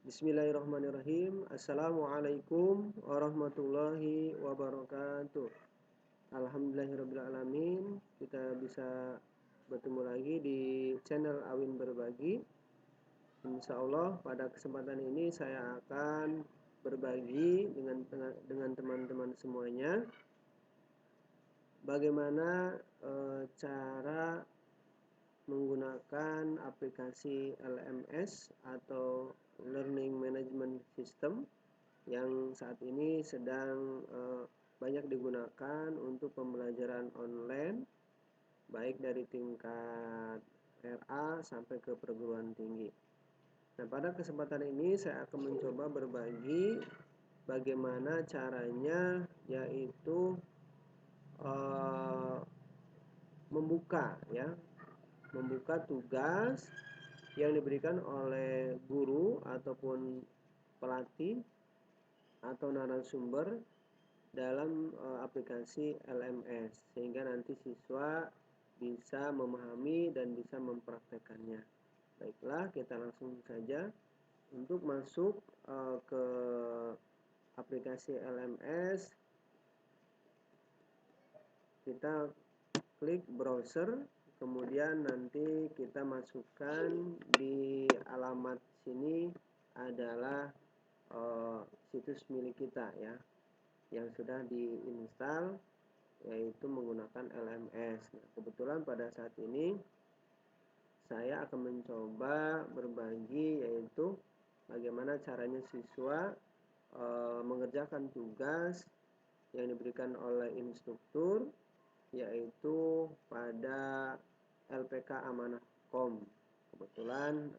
Bismillahirrahmanirrahim. Assalamualaikum warahmatullahi wabarakatuh. Alhamdulillahirrabbilalamin. Kita bisa bertemu lagi di channel Awin Berbagi. Insya Allah pada kesempatan ini saya akan berbagi dengan teman-teman semuanya bagaimana cara menggunakan aplikasi LMS atau Learning Management System yang saat ini sedang banyak digunakan untuk pembelajaran online baik dari tingkat RA sampai ke perguruan tinggi. Nah, pada kesempatan ini saya akan mencoba berbagi bagaimana caranya, yaitu membuka tugas yang diberikan oleh guru ataupun pelatih atau narasumber dalam aplikasi LMS, sehingga nanti siswa bisa memahami dan bisa mempraktekannya. Baiklah, kita langsung saja untuk masuk ke aplikasi LMS. Kita klik browser, kemudian nanti kita masukkan di alamat sini adalah situs milik kita ya, yang sudah diinstal, yaitu menggunakan LMS. Nah, kebetulan pada saat ini saya akan mencoba berbagi, yaitu bagaimana caranya siswa mengerjakan tugas yang diberikan oleh instruktur, yaitu pada LPK Amanah.com. Kebetulan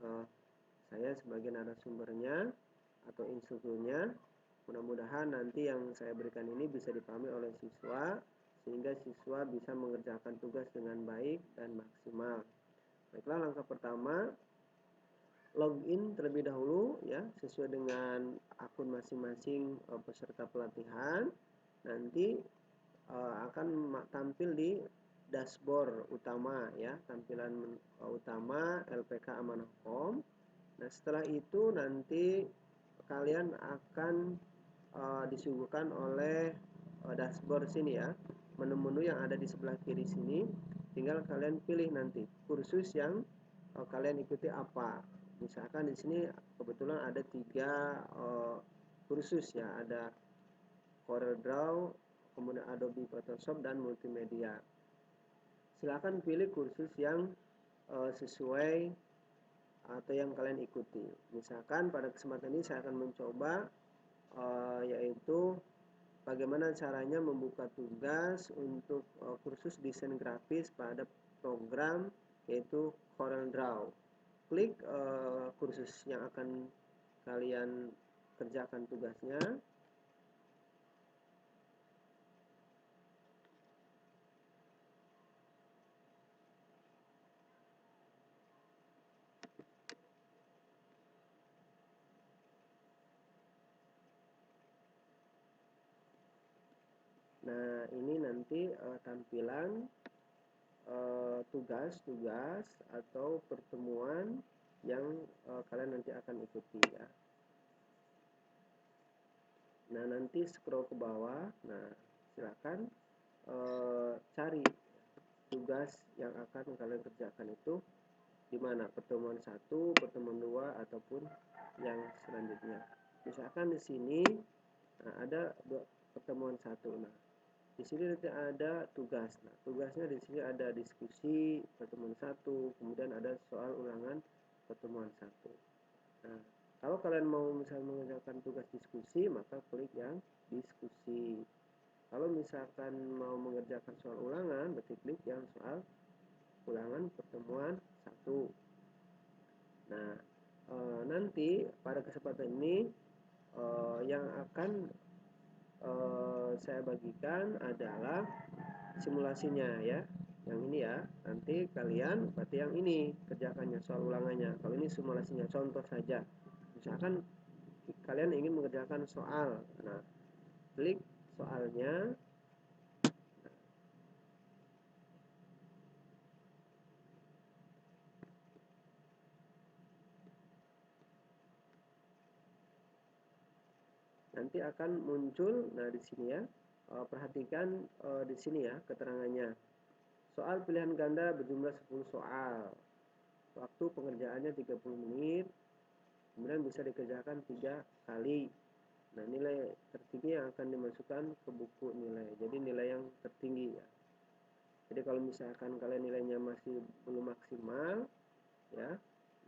saya sebagai narasumbernya atau instrukturnya. Mudah-mudahan nanti yang saya berikan ini bisa dipahami oleh siswa, sehingga siswa bisa mengerjakan tugas dengan baik dan maksimal. Baiklah, langkah pertama, login terlebih dahulu ya, sesuai dengan akun masing-masing peserta pelatihan. Nanti akan tampil di dashboard utama ya, tampilan utama LPK Amanah.com. Nah, setelah itu nanti kalian akan disuguhkan oleh dashboard sini ya, menu-menu yang ada di sebelah kiri sini. Tinggal kalian pilih nanti kursus yang kalian ikuti apa. Misalkan di sini kebetulan ada 3 kursus ya, ada CorelDRAW, kemudian Adobe Photoshop, dan multimedia. Silakan pilih kursus yang sesuai atau yang kalian ikuti. Misalkan pada kesempatan ini saya akan mencoba yaitu bagaimana caranya membuka tugas untuk kursus desain grafis pada program yaitu CorelDRAW. Klik kursus yang akan kalian kerjakan tugasnya. Nah, ini nanti tampilan tugas-tugas atau pertemuan yang kalian nanti akan ikuti ya. Nah, nanti scroll ke bawah. Nah, silakan cari tugas yang akan kalian kerjakan itu di mana, pertemuan 1, pertemuan 2, ataupun yang selanjutnya. Misalkan di sini ada pertemuan 1. Nah, di sini nanti ada tugas. Nah, tugasnya di sini ada diskusi pertemuan 1, kemudian ada soal ulangan pertemuan 1. Nah, kalau kalian mau misalnya mengerjakan tugas diskusi, maka klik yang diskusi. Kalau misalkan mau mengerjakan soal ulangan, berarti klik yang soal ulangan pertemuan 1. Nah, nanti pada kesempatan ini yang akan saya bagikan adalah simulasinya ya, yang ini ya. Nanti kalian berarti yang ini kerjakannya soal ulangannya. Kalau ini simulasinya, contoh saja. Misalkan kalian ingin mengerjakan soal, nah klik soalnya. nanti akan muncul. Nah, di sini ya, perhatikan di sini ya keterangannya. Soal pilihan ganda berjumlah 10 soal. Waktu pengerjaannya 30 menit. Kemudian bisa dikerjakan 3 kali. Nah, nilai tertinggi yang akan dimasukkan ke buku nilai. Jadi nilai yang tertinggi ya. Jadi kalau misalkan kalian nilainya masih belum maksimal ya,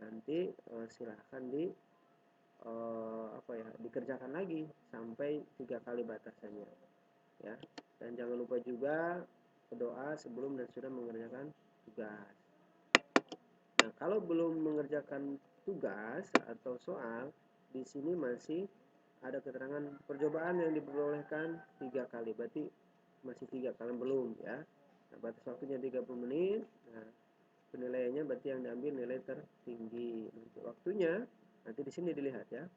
nanti silahkan dikerjakan lagi sampai 3 kali batasannya ya. Dan jangan lupa juga berdoa sebelum dan sudah mengerjakan tugas. Nah, kalau belum mengerjakan tugas atau soal, di sini masih ada keterangan percobaan yang diperbolehkan 3 kali. Berarti masih 3, kalian belum ya. Nah, batas waktunya 30 menit. Nah, penilaiannya berarti yang diambil nilai tertinggi. Nanti waktunya nanti di sini dilihat ya.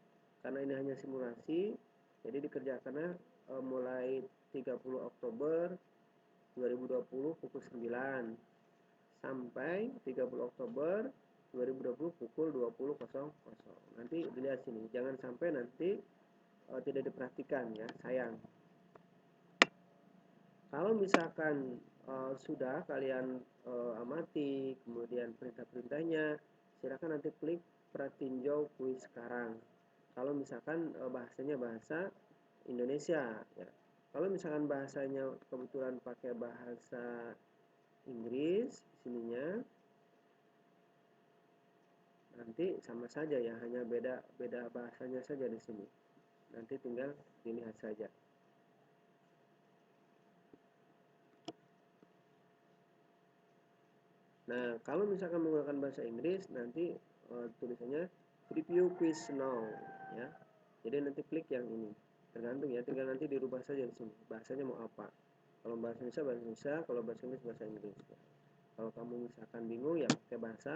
Karena ini hanya simulasi, jadi dikerjakannya mulai 30 Oktober 2020 pukul 9 sampai 30 Oktober 2020 pukul 20.00. Nanti dilihat sini, jangan sampai nanti tidak diperhatikan ya, sayang. Kalau misalkan sudah kalian amati, kemudian perintah-perintahnya, silakan nanti klik pratinjau kuis sekarang. Kalau misalkan bahasanya bahasa Indonesia ya. Kalau misalkan bahasanya kebetulan pakai bahasa Inggris sininya, nanti sama saja ya, hanya beda bahasanya saja di sini. Nanti tinggal dilihat saja. Nah, kalau misalkan menggunakan bahasa Inggris, nanti tulisannya preview quiz now ya. Jadi nanti klik yang ini. Tergantung ya, tinggal nanti dirubah saja di sini. Bahasanya mau apa? Kalau bahasa Indonesia bahasa Indonesia, kalau bahasa Inggris bahasa Inggris. Ya. Kalau kamu misalkan bingung ya pakai bahasa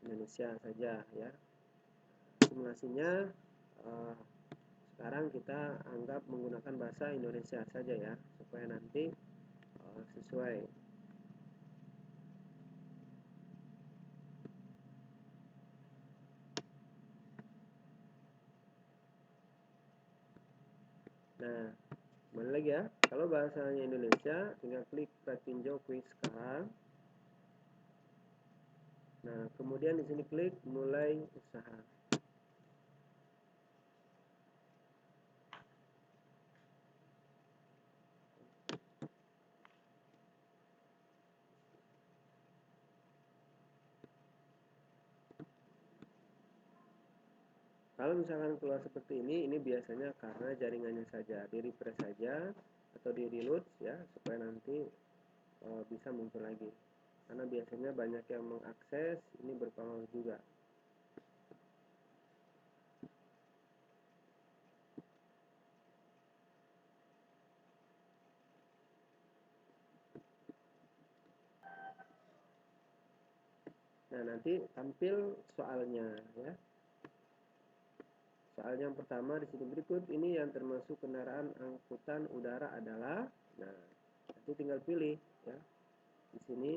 Indonesia saja ya. Simulasinya sekarang kita anggap menggunakan bahasa Indonesia saja ya, supaya nanti sesuai. Nah, kembali lagi ya, kalau bahasanya Indonesia tinggal klik pratinjau kuis sekarang. Nah, kemudian di sini klik mulai usaha. Kalau misalkan keluar seperti ini biasanya karena jaringannya saja. Di refresh saja atau di reload ya, supaya nanti bisa muncul lagi. Karena biasanya banyak yang mengakses, ini berpengaruh juga. Nah, nanti tampil soalnya ya. Soal yang pertama di sini berikut ini yang termasuk kendaraan angkutan udara adalah, nah nanti tinggal pilih ya. Di sini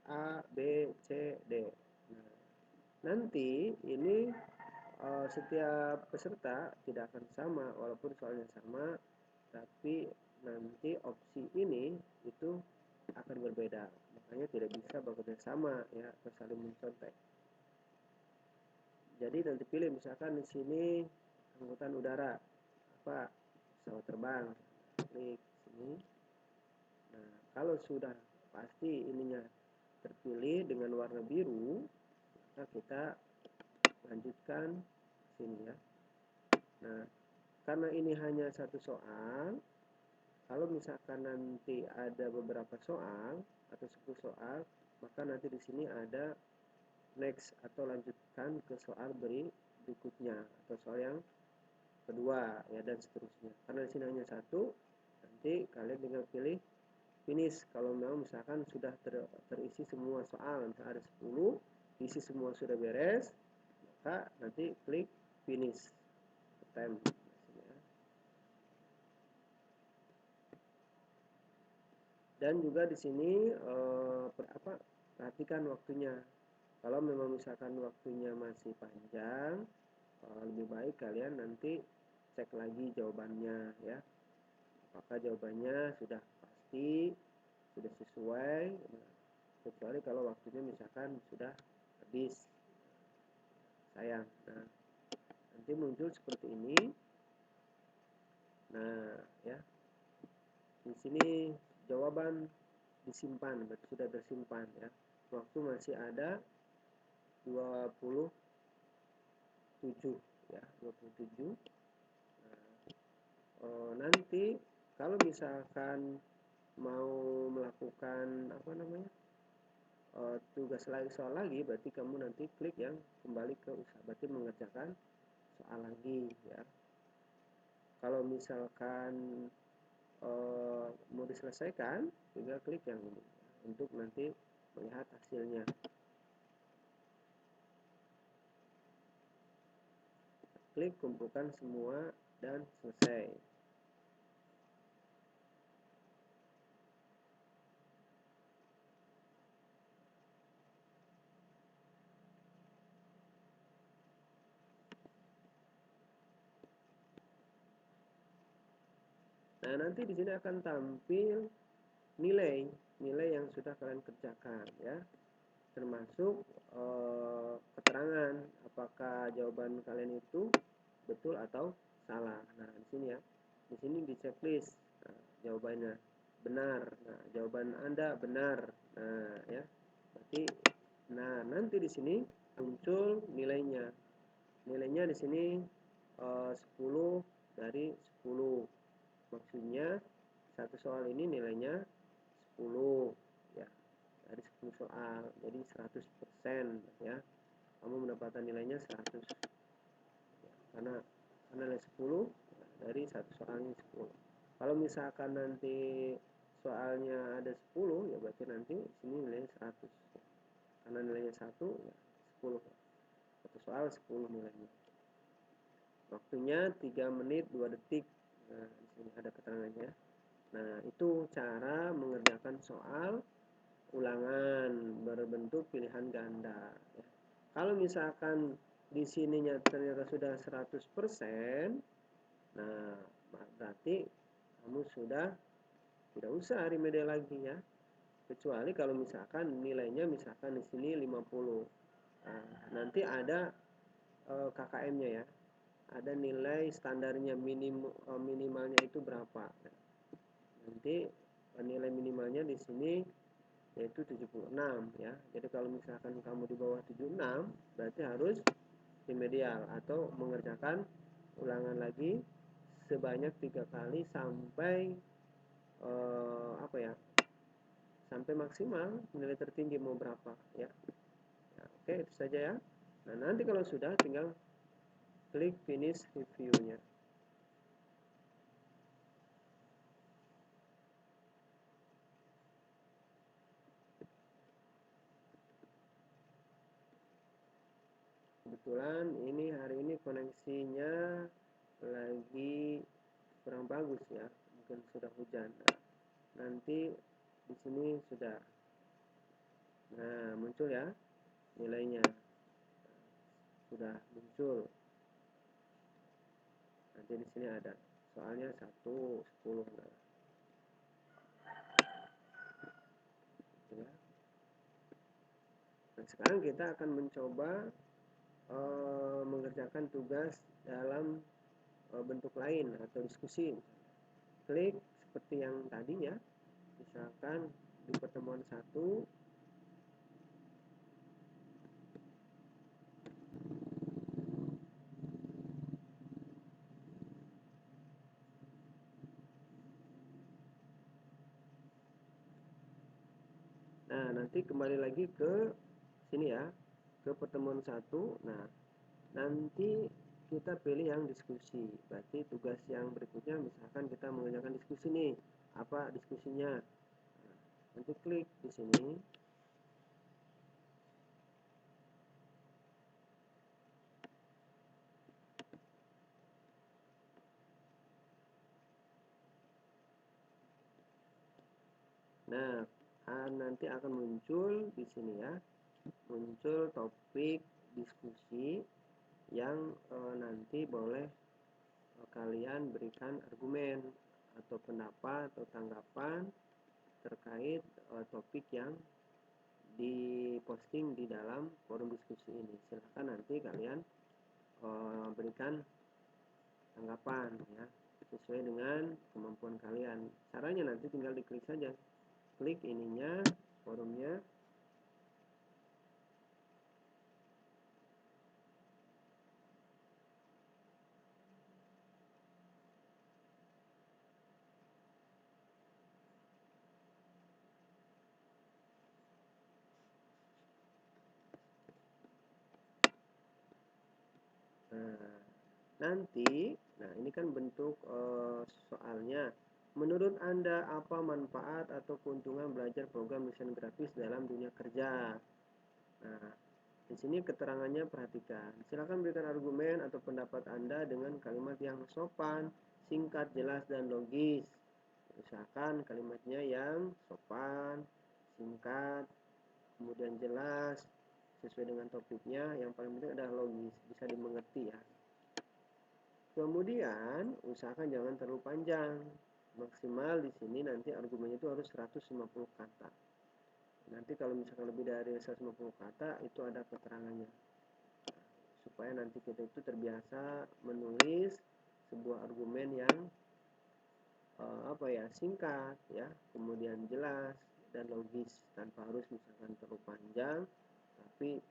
A, B, C, D. Nah, nanti ini setiap peserta tidak akan sama walaupun soalnya sama, tapi nanti opsi ini itu akan berbeda. Makanya tidak bisa bekerja sama ya atau saling mencontek. Jadi nanti pilih misalkan di sini angkutan udara apa, pesawat terbang, klik sini. Nah, kalau sudah pasti ininya terpilih dengan warna biru, maka kita lanjutkan sini ya. Nah, karena ini hanya satu soal, kalau misalkan nanti ada beberapa soal atau 10 soal, maka nanti di sini ada next atau lanjutkan ke soal berikutnya atau soal yang kedua ya, dan seterusnya. Karena di sini hanya satu, nanti kalian tinggal pilih finish. Kalau memang misalkan sudah terisi semua soal, misalkan ada 10, isi semua sudah beres, maka nanti klik finish attempt. Dan juga di sini perhatikan waktunya. Kalau memang misalkan waktunya masih panjang, lebih baik kalian nanti cek lagi jawabannya ya, apakah jawabannya sudah pasti, sudah sesuai. Nah, kecuali kalau waktunya misalkan sudah habis, sayang. Nah, nanti muncul seperti ini. Nah, ya, di sini jawaban disimpan, berarti sudah tersimpan ya. Waktu masih ada 27 ya, 27. Nanti kalau misalkan mau melakukan apa namanya, tugas lagi, soal lagi, berarti kamu nanti klik yang kembali ke usaha, berarti mengerjakan soal lagi ya. Kalau misalkan mau diselesaikan, tinggal klik yang ini untuk nanti melihat hasilnya. Klik kumpulkan semua dan selesai. Nah, nanti di sini akan tampil nilai yang sudah kalian kerjakan ya, termasuk keterangan apakah jawaban kalian itu betul atau salah. Nah, di sini ya, di sini di checklist. Nah, jawabannya benar. Nah, jawaban Anda benar. Nah, ya. Berarti nanti di sini muncul nilainya. Nilainya di sini 10 dari 10. Maksudnya satu soal ini nilainya 10 ya, dari 10 soal, jadi 100% ya, kamu mendapatkan nilainya 100 ya, karena nilai 10 dari satu soalnya 10. Kalau misalkan nanti soalnya ada 10 ya, berarti nanti sini nilainya 100 ya. Karena nilainya 1 ya 10, satu soal 10 nilainya. Waktunya 3 menit 2 detik. Nah, di sini ada keterangannya. Nah, itu cara mengerjakan soal ulangan berbentuk pilihan ganda. Ya. Kalau misalkan di sininya ternyata sudah 100%, nah berarti kamu sudah tidak usah remedial lagi ya. Kecuali kalau misalkan nilainya misalkan di sini 50. Nah, nanti ada KKM-nya ya. Ada nilai standarnya, minimalnya itu berapa. Nah, nanti nilai minimalnya di sini yaitu 76 ya. Jadi kalau misalkan kamu di bawah 76 berarti harus remedial atau mengerjakan ulangan lagi sebanyak 3 kali sampai apa ya? Sampai maksimal nilai tertinggi mau berapa ya. Ya, oke, itu saja ya. Nah, nanti kalau sudah tinggal klik finish reviewnya. Kebetulan ini hari ini koneksinya lagi kurang bagus ya, mungkin sudah hujan. Nah, nanti di sini sudah, nah muncul ya nilainya, sudah muncul. Nanti di sini ada soalnya 1, 10. Nah, gitu ya. Nah, sekarang kita akan mencoba mengerjakan tugas dalam bentuk lain atau diskusi. Klik seperti yang tadi ya, misalkan di pertemuan 1. Nah, nanti kembali lagi ke sini ya, ke pertemuan 1. Nah, nanti kita pilih yang diskusi. Berarti tugas yang berikutnya misalkan kita mengerjakan diskusi nih. Apa diskusinya? Nah, nanti klik di sini. Nah, nanti akan muncul di sini ya. Muncul topik diskusi. yang nanti boleh kalian berikan argumen atau pendapat atau tanggapan terkait topik yang diposting di dalam forum diskusi ini. Silahkan nanti kalian berikan tanggapan ya sesuai dengan kemampuan kalian. Caranya nanti tinggal diklik saja, klik ininya forumnya. Nah ini kan bentuk soalnya. Menurut Anda apa manfaat atau keuntungan belajar program desain grafis dalam dunia kerja? Nah, di sini keterangannya perhatikan. Silakan berikan argumen atau pendapat Anda dengan kalimat yang sopan, singkat, jelas, dan logis. Usahakan kalimatnya yang sopan, singkat, kemudian jelas, sesuai dengan topiknya. Yang paling penting adalah logis, bisa dimengerti ya. Kemudian usahakan jangan terlalu panjang. Maksimal di sini nanti argumennya itu harus 150 kata. Nanti kalau misalkan lebih dari 150 kata itu ada keterangannya. Supaya nanti kita itu terbiasa menulis sebuah argumen yang singkat ya, kemudian jelas dan logis, tanpa harus misalkan terlalu panjang tapi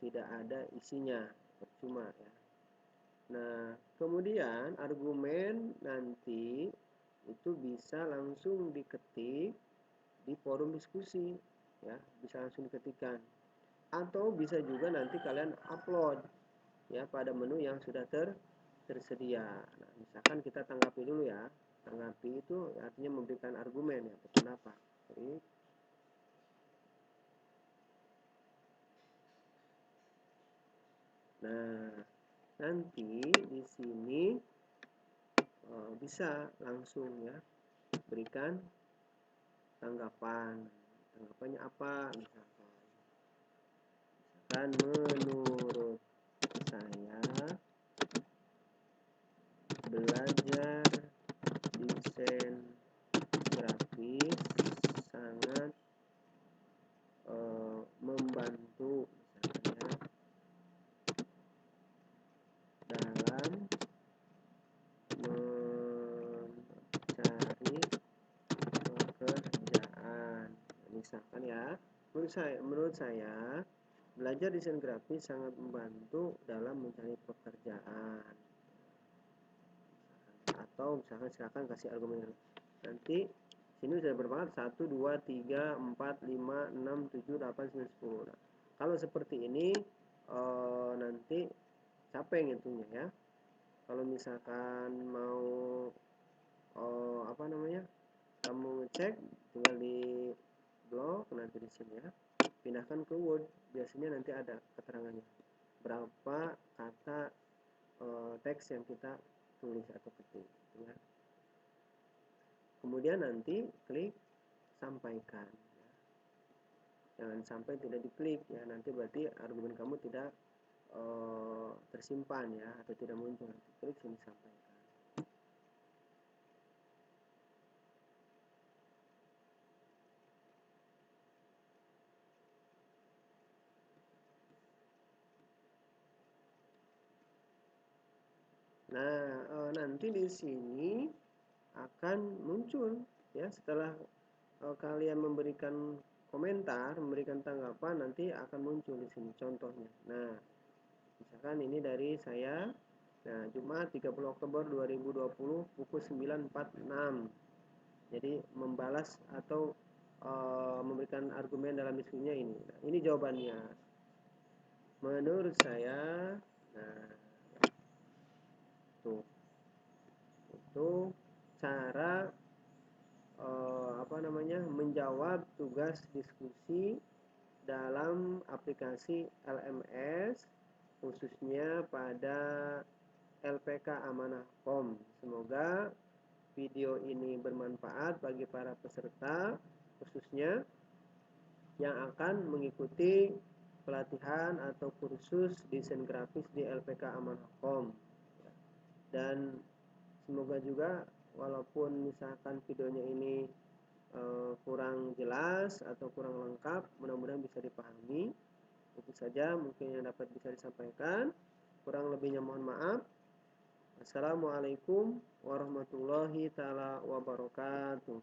tidak ada isinya, percuma ya. Nah, kemudian argumen nanti itu bisa langsung diketik di forum diskusi ya, bisa langsung diketikkan, atau bisa juga nanti kalian upload ya pada menu yang sudah tersedia. Nah, misalkan kita tanggapi dulu ya. Tanggapi itu artinya memberikan argumen ya, pendapat. Nah, nanti di sini bisa langsung ya berikan tanggapan. Tanggapannya apa? Misalkan menurut saya belajar desain grafis sangat membantu misalnya dalam mencari pekerjaan. Misalkan ya, menurut saya belajar desain grafis sangat membantu dalam mencari pekerjaan. Atau misalkan silakan kasih argumen. Nanti sini sudah berapa? 1, 2, 3, 4, 5, 6, 7, 8, 9, 10. Nah, kalau seperti ini nanti capek ngitungnya ya. Kalau misalkan mau kamu ngecek, tinggal di blog nanti di sini ya, pindahkan ke Word, biasanya nanti ada keterangannya berapa kata teks yang kita tulis atau ketik ya. Kemudian nanti klik sampaikan ya. Jangan sampai tidak diklik ya, nanti berarti argumen kamu tidak tersimpan ya, atau tidak muncul. Nanti klik sini sampaikan. Nah, nanti di sini akan muncul ya, setelah kalian memberikan komentar, memberikan tanggapan, nanti akan muncul di sini contohnya. Nah, misalkan ini dari saya. Nah, Jumat 30 Oktober 2020 pukul 9.46. Jadi membalas atau memberikan argumen dalam diskusinya ini. Nah, ini jawabannya. Menurut saya, nah tuh itu cara menjawab tugas diskusi dalam aplikasi LMS, khususnya pada LPK Amanah.com. Semoga video ini bermanfaat bagi para peserta, khususnya yang akan mengikuti pelatihan atau kursus desain grafis di LPK Amanahkom. Dan semoga juga walaupun misalkan videonya ini kurang jelas atau kurang lengkap, mudah-mudahan bisa dipahami. Itu saja mungkin yang dapat bisa disampaikan. Kurang lebihnya mohon maaf. Assalamualaikum warahmatullahi taala wabarakatuh.